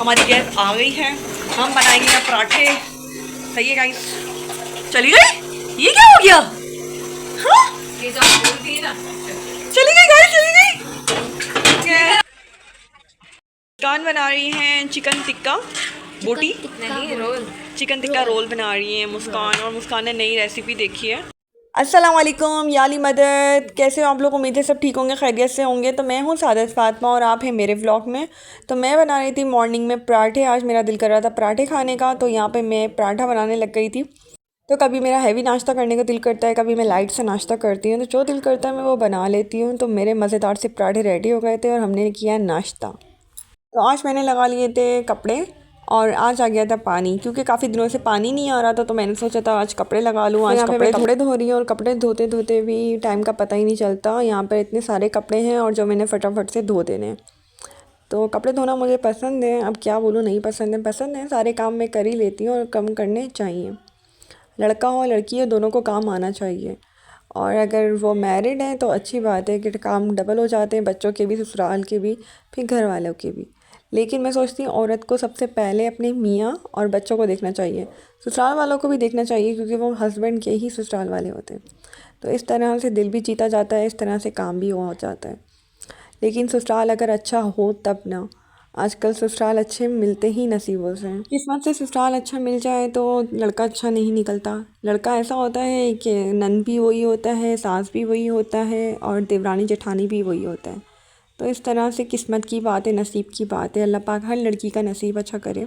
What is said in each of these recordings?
हमारी गैस आ गई है, हम बनाएंगे अब पराठे। सही है गाइस। चली गई, ये क्या हो गया? हाँ? चली गई गाइस, चली गई। मुस्कान बना रही हैं चिकन टिक्का बोटी, चिकन टिक्का रोल बना रही हैं मुस्कान, और मुस्कान ने नई रेसिपी देखी है। अस्सलाम वालेकुम याली मदद, कैसे हो आप लोग? उम्मीद है सब ठीक होंगे, खैरियत से होंगे। तो मैं हूँ सादत फातिमा और आप हैं मेरे व्लॉग में। तो मैं बना रही थी मॉर्निंग में पराठे। आज मेरा दिल कर रहा था पराठे खाने का, तो यहाँ पे मैं पराठा बनाने लग गई थी। तो कभी मेरा हैवी नाश्ता करने का दिल करता है, कभी मैं लाइट से नाश्ता करती हूँ, तो जो दिल करता है मैं वो बना लेती हूँ। तो मेरे मज़ेदार से पराठे रेडी हो गए थे और हमने किया नाश्ता। तो आज मैंने लगा लिए थे कपड़े और आज आ गया था पानी, क्योंकि काफ़ी दिनों से पानी नहीं आ रहा था। तो मैंने सोचा था आज कपड़े लगा लूँ। आज कपड़े थोड़े धो रही हूँ और कपड़े धोते धोते भी टाइम का पता ही नहीं चलता। यहाँ पर इतने सारे कपड़े हैं और जो मैंने फटाफट से धो देने। तो कपड़े धोना मुझे पसंद है, अब क्या बोलूँ, नहीं पसंद है। सारे काम मैं कर ही लेती हूँ और कम करने चाहिए। लड़का हो लड़की हो दोनों को काम आना चाहिए। और अगर वो मैरिड हैं तो अच्छी बात है कि काम डबल हो जाते हैं, बच्चों के भी, ससुराल के भी, फिर घर वालों के भी। लेकिन मैं सोचती हूँ औरत को सबसे पहले अपने मियाँ और बच्चों को देखना चाहिए, ससुराल वालों को भी देखना चाहिए, क्योंकि वो हस्बैंड के ही ससुराल वाले होते हैं। तो इस तरह से दिल भी जीता जाता है, इस तरह से काम भी हो जाता है। लेकिन ससुराल अगर अच्छा हो तब ना, आजकल ससुराल अच्छे मिलते ही नसीबों से हैं। किस्मत से ससुराल अच्छा मिल जाए तो लड़का अच्छा नहीं निकलता। लड़का ऐसा होता है कि नन भी वही होता है, सास भी वही होता है और देवरानी जेठानी भी वही होता है। तो इस तरह से किस्मत की बात है, नसीब की बात है। अल्लाह पाक हर लड़की का नसीब अच्छा करे,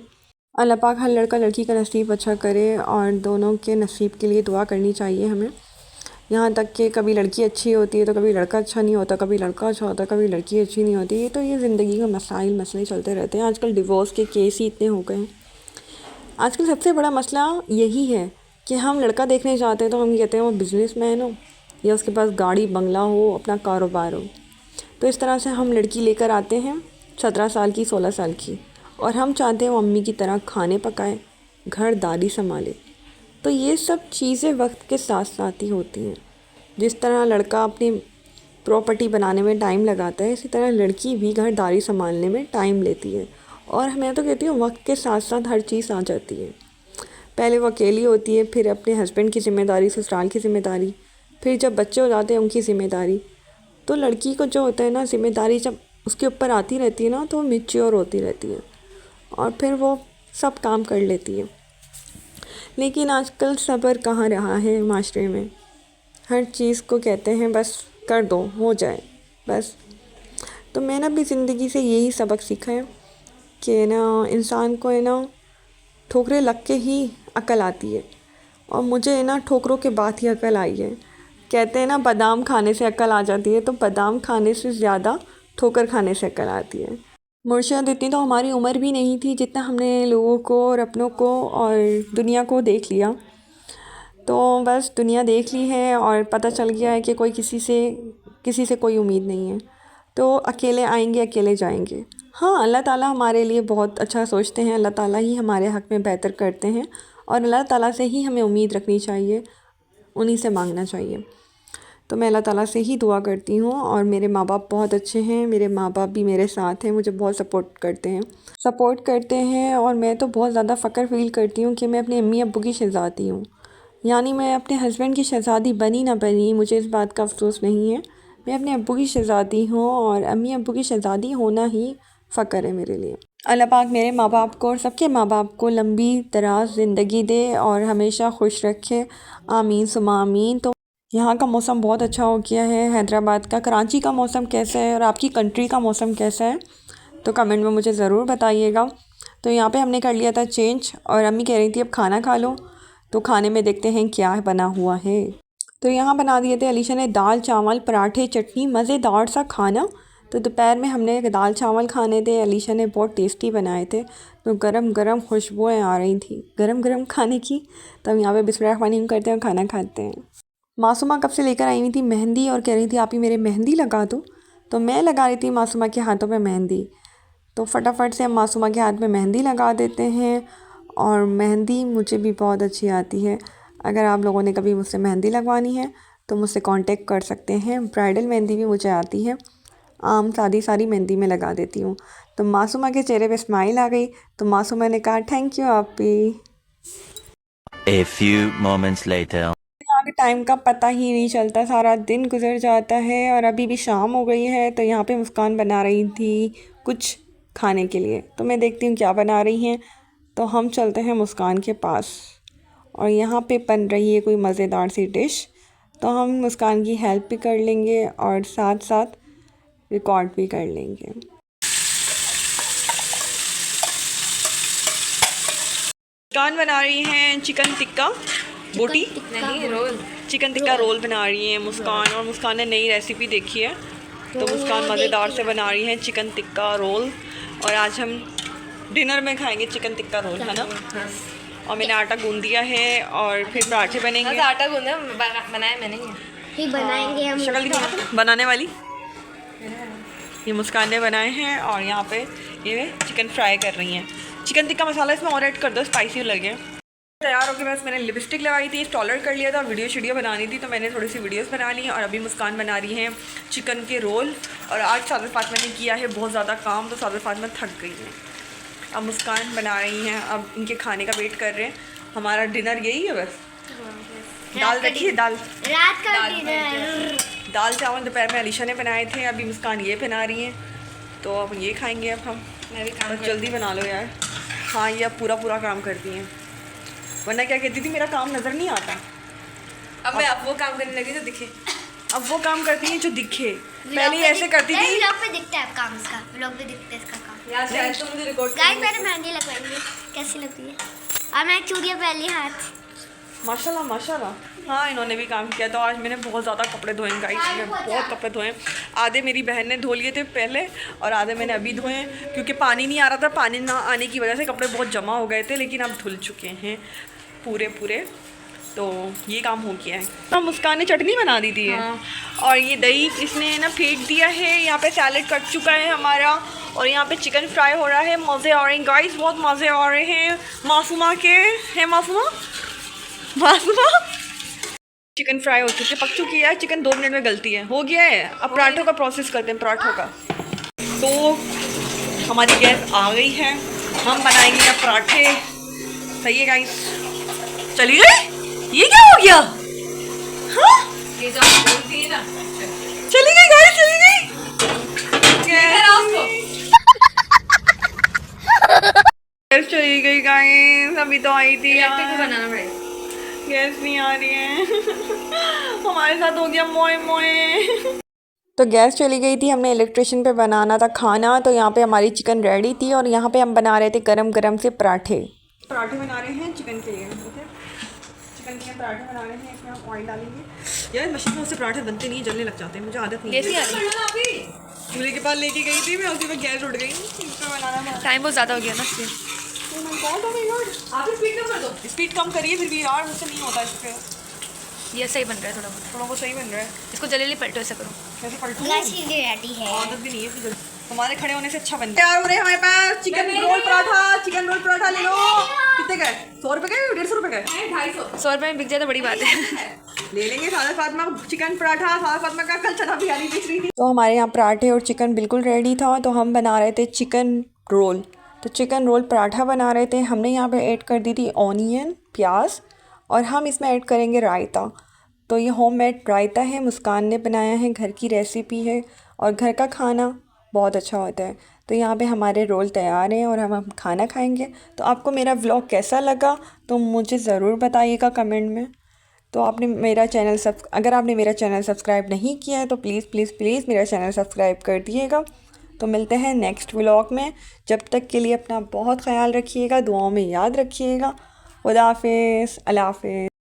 अल्लाह पाक हर लड़का लड़की का नसीब अच्छा करे, और दोनों के नसीब के लिए दुआ करनी चाहिए हमें। यहाँ तक कि कभी लड़की अच्छी होती है तो कभी लड़का अच्छा नहीं होता, कभी लड़का अच्छा होता है, कभी लड़की अच्छी नहीं होती। तो ये ज़िंदगी का मसले चलते रहते हैं। आजकल डिवोर्स के केस ही इतने हो गए हैं। आजकल सबसे बड़ा मसला यही है कि हम लड़का देखने जाते हैं तो हम कहते हैं वो बिजनेसमैन हो या उसके पास गाड़ी बंगला हो, अपना कारोबार हो। तो इस तरह से हम लड़की लेकर आते हैं 17 साल की, 16 साल की, और हम चाहते हैं वो अम्मी की तरह खाने पकाए, घर दारी संभाले। तो ये सब चीज़ें वक्त के साथ साथ ही होती हैं। जिस तरह लड़का अपनी प्रॉपर्टी बनाने में टाइम लगाता है, इसी तरह लड़की भी घरदारी संभालने में टाइम लेती है। और मैं तो कहती हूँ वक्त के साथ साथ हर चीज़ आ जाती है। पहले वो अकेली होती है, फिर अपने हस्बैंड की ज़िम्मेदारी, ससुराल की ज़िम्मेदारी, फिर जब बच्चे हो जाते हैं उनकी ज़िम्मेदारी। तो लड़की को जो होता है ना, ज़िम्मेदारी जब उसके ऊपर आती रहती है ना, तो वो मैच्योर होती रहती है और फिर वो सब काम कर लेती है। लेकिन आजकल सब्र कहाँ रहा है माशरे में। हर चीज़ को कहते हैं बस कर दो, हो जाए बस। तो मैंने अपनी ज़िंदगी से यही सबक सीखा है कि ना, इंसान को है ना ठोकरें लग के ही अकल आती है, और मुझे है ना ठोकरों के बाद ही अकल आई है। कहते हैं ना बादाम खाने से अकल आ जाती है, तो बादाम खाने से ज़्यादा ठोकर खाने से अकल आती है। मुर्शिद इतनी तो हमारी उम्र भी नहीं थी जितना हमने लोगों को और अपनों को और दुनिया को देख लिया। तो बस दुनिया देख ली है और पता चल गया है कि किसी से कोई उम्मीद नहीं है। तो अकेले आएंगे अकेले जाएंगे। हाँ, अल्लाह ताला हमारे लिए बहुत अच्छा सोचते हैं, अल्लाह ताला ही हमारे हक़ में बेहतर करते हैं, और अल्लाह ताला से ही हमें उम्मीद रखनी चाहिए, उन्हीं से मांगना चाहिए। तो मैं अल्लाह ताला से ही दुआ करती हूँ। और मेरे माँ बाप बहुत अच्छे हैं, मेरे माँ बाप भी मेरे साथ हैं, मुझे बहुत सपोर्ट करते हैं। और मैं तो बहुत ज़्यादा फ़ख्र फ़ील करती हूँ कि मैं अपने अम्मी अब्बू की शहज़ादी हूँ। यानी मैं अपने हस्बैंड की शहज़ादी बनी ना बनी, मुझे इस बात का अफसोस नहीं है। मैं अपने अब्बू की शहज़ादी हूँ और अम्मी अब्बू की शहज़ादी होना ही फ़ख्र है मेरे लिए। अल्लाह पाक मेरे माँ बाप को और सबके माँ बाप को लंबी दराज ज़िंदगी दे और हमेशा खुश रखे, आमीन सुमा आमीन। तो यहाँ का मौसम बहुत अच्छा हो गया है हैदराबाद का। कराची का मौसम कैसा है और आपकी कंट्री का मौसम कैसा है, तो कमेंट में मुझे ज़रूर बताइएगा। तो यहाँ पे हमने कर लिया था चेंज और अम्मी कह रही थी अब खाना खा लो। तो खाने में देखते हैं क्या बना हुआ है। तो यहाँ बना दिए थे अलीशा ने दाल चावल पराठे चटनी, मज़ेदार सा खाना। तो दोपहर में हमने दाल चावल खाने थे, अलीशा ने बहुत टेस्टी बनाए थे। तो गरम गरम खुशबुएँ आ रही थी गरम गरम खाने की। तो हम यहाँ पे बिस्मिल्लाह करते हैं और खाना खाते हैं। मासूमा कब से लेकर आई हुई थी मेहंदी और कह रही थी आप ही मेरे मेहंदी लगा दो। तो मैं लगा रही थी मासूमा के हाथों पे मेहंदी। तो फटाफट से हम मासूमा के हाथ में मेहंदी लगा देते हैं। और मेहंदी मुझे भी बहुत अच्छी आती है। अगर आप लोगों ने कभी मुझसे मेहंदी लगवानी है तो मुझसे कांटेक्ट कर सकते हैं। ब्राइडल मेहंदी भी मुझे आती है, आम सादी सारी मेहंदी में लगा देती हूँ। तो मासूमा के चेहरे पे स्माइल आ गई। तो मासूमा ने कहा थैंक यू आपी। A few moments later. यहाँ के टाइम का पता ही नहीं चलता, सारा दिन गुजर जाता है और अभी भी शाम हो गई है। तो यहाँ पे मुस्कान बना रही थी कुछ खाने के लिए, तो मैं देखती हूँ क्या बना रही हैं। तो हम चलते हैं मुस्कान के पास और यहाँ पे बन रही है कोई मज़ेदार सी डिश। तो हम मुस्कान की हेल्प भी कर लेंगे और साथ साथ रिकॉर्ड भी कर लेंगे। मुस्कान बना रही हैं चिकन टिक्का बोटी नहीं रोल, चिकन टिक्का रोल बना रही हैं मुस्कान, और मुस्कान ने नई रेसिपी देखी है तो मुस्कान मज़ेदार से बना रही हैं चिकन टिक्का रोल। और आज हम डिनर में खाएंगे चिकन टिक्का रोल, है ना। और मैंने आटा गूंद दिया है और फिर पराठे बनेंगे। आटा गूंदा बनाया मैंने ही बनाएंगे हम। शक्ल दिखा बनाने वाली ये मुस्कान ने बनाए हैं। और यहाँ पे ये चिकन फ्राई कर रही हैं। चिकन टिक्का मसाला इसमें और ऐड कर दो, स्पाइसी लगे। तैयार होकर बस मैंने लिपस्टिक लगाई थी, स्टॉलर कर लिया था, वीडियो बनानी थी तो मैंने थोड़ी सी वीडियोस बना ली। और अभी मुस्कान बना रही हैं चिकन के रोल। और आज सादर फातिमा ने किया है बहुत ज़्यादा काम, तो सादर फातिमा थक गई है। अब मुस्कान बना रही हैं, अब इनके खाने का वेट कर रहे हैं। हमारा डिनर यही है बस। दाल रखी है, दाल रात का डिनर। दाल चावल दोपहर में अलीशा ने बनाए थे, अभी मुस्कान ये बना रही हैं तो अब ये खाएंगे। अब हम मैं भी काम बस जल्दी बना लो यार। हाँ ये अब पूरा काम करती हैं, वरना क्या कहती थी मेरा काम नज़र नहीं आता। अब मैं अब वो काम करने लगी तो दिखे। अब वो काम करती हैं जो दिखे, पहले ऐसे करती थी। व्लॉग पे दिखता है काम इसका, व्लॉग पे दिखता है इसका काम। यार शायद तुम मुझे रिकॉर्ड गाइस मैंने मेहंदी लगवाई है, कैसी लग रही है। और मैं चूड़ियाँ पहन ली हाथ। माशाल्लाह माशाल्लाह। हाँ इन्होंने भी काम किया। तो आज मैंने बहुत ज़्यादा कपड़े धोए गाइस, मैं बहुत कपड़े धोए। आधे मेरी बहन ने धो लिए थे पहले और आधे मैंने अभी धोए, क्योंकि पानी नहीं आ रहा था। पानी ना आने की वजह से कपड़े बहुत जमा हो गए थे, लेकिन अब धुल चुके हैं पूरे। तो ये काम हो गया है। तो मुस्कान ने चटनी बना दी थी। हाँ। और ये दही इसने ना फेंट दिया है। यहाँ पे सैलेड कट चुका है हमारा और यहाँ पे चिकन फ्राई हो रहा है। मज़े आ रहे हैं गाइस, बहुत मज़े आ रहे हैं। मासूमा के हैं, मासूमा चिकन फ्राई हो चुकी है, पक चुकी है। चिकन 2 मिनट में गलती है, हो गया है। अब पराठों का प्रोसेस करते हैं, पराठों का। तो हमारी गैस आ गई है, हम बनाएंगे अब पराठे। सही है गाइस। चली गई, ये क्या हो गया? हाँ ये जो आप बोलती है ना, चली गई गाइस, चली गई। गैस चली गई गाइस, अभी तो आई थी यार। बनाना पड़ेगा, गैस नहीं आ रही है। हमारे साथ हो गया मोए। तो गैस चली गई थी, हमने इलेक्ट्रिशियन पे बनाना था खाना। तो यहाँ पे हमारी चिकन रेडी थी और यहाँ पे हम बना रहे थे गरम से पराठे बना रहे हैं चिकन के लिए। चिकन के पराठे बना रहे हैं, इसमें हम ऑयल डालेंगे। यार मशीन में उससे पराठे बनते नहीं, जलने लग जाते हैं, मुझे आदत नहीं है। चूल्हे के पास लेके गई थी मैं, उसी में गैस उड़ गई। बनाना टाइम बहुत ज़्यादा हो गया ना इसलिए। आप स्पीड कम कर दो, स्पीड कम करिए फिर भी यार, मुझसे नहीं होता इस पर। ये सही बन रहा है, थोड़ा बहुत सही बन रहा है। इसको जल्दी पलटो, ऐसा करो। कैसे पलटूं? रेडी है। आदत भी नहीं है, हमारे खड़े होने से अच्छा बनता है। तैयार हो रहे हमारे पास चिकन रोल पराठा ले लो। कितने का है? 100 रुपये का है, 150 रुपये का है? 250। 100 रुपये में बिक जाए तो बड़ी बात है। ले लेंगे। सादा फातिमा चिकन पराठा, सादा फातिमा का कल चना बिरयानी बेच रही थी। तो हमारे यहाँ पराठे और चिकन बिल्कुल रेडी था। तो हम बना रहे थे चिकन रोल। तो चिकन रोल पराठा बना रहे थे। हमने यहाँ पे ऐड कर दी थी ऑनियन, प्याज, और हम इसमें ऐड करेंगे रायता। तो ये होममेड रायता है, मुस्कान ने बनाया है, घर की रेसिपी है और घर का खाना बहुत अच्छा होता है। तो यहाँ पे हमारे रोल तैयार हैं और हम खाना खाएंगे। तो आपको मेरा व्लॉग कैसा लगा तो मुझे ज़रूर बताइएगा कमेंट में। तो आपने मेरा चैनल अगर आपने मेरा चैनल सब्सक्राइब नहीं किया है तो प्लीज़ मेरा चैनल सब्सक्राइब कर दिएगा। तो मिलते हैं नेक्स्ट व्लॉग में। जब तक के लिए अपना बहुत ख्याल रखिएगा, दुआओं में याद रखिएगा। खुदा हाफिज़, अल्लाह हाफिज़।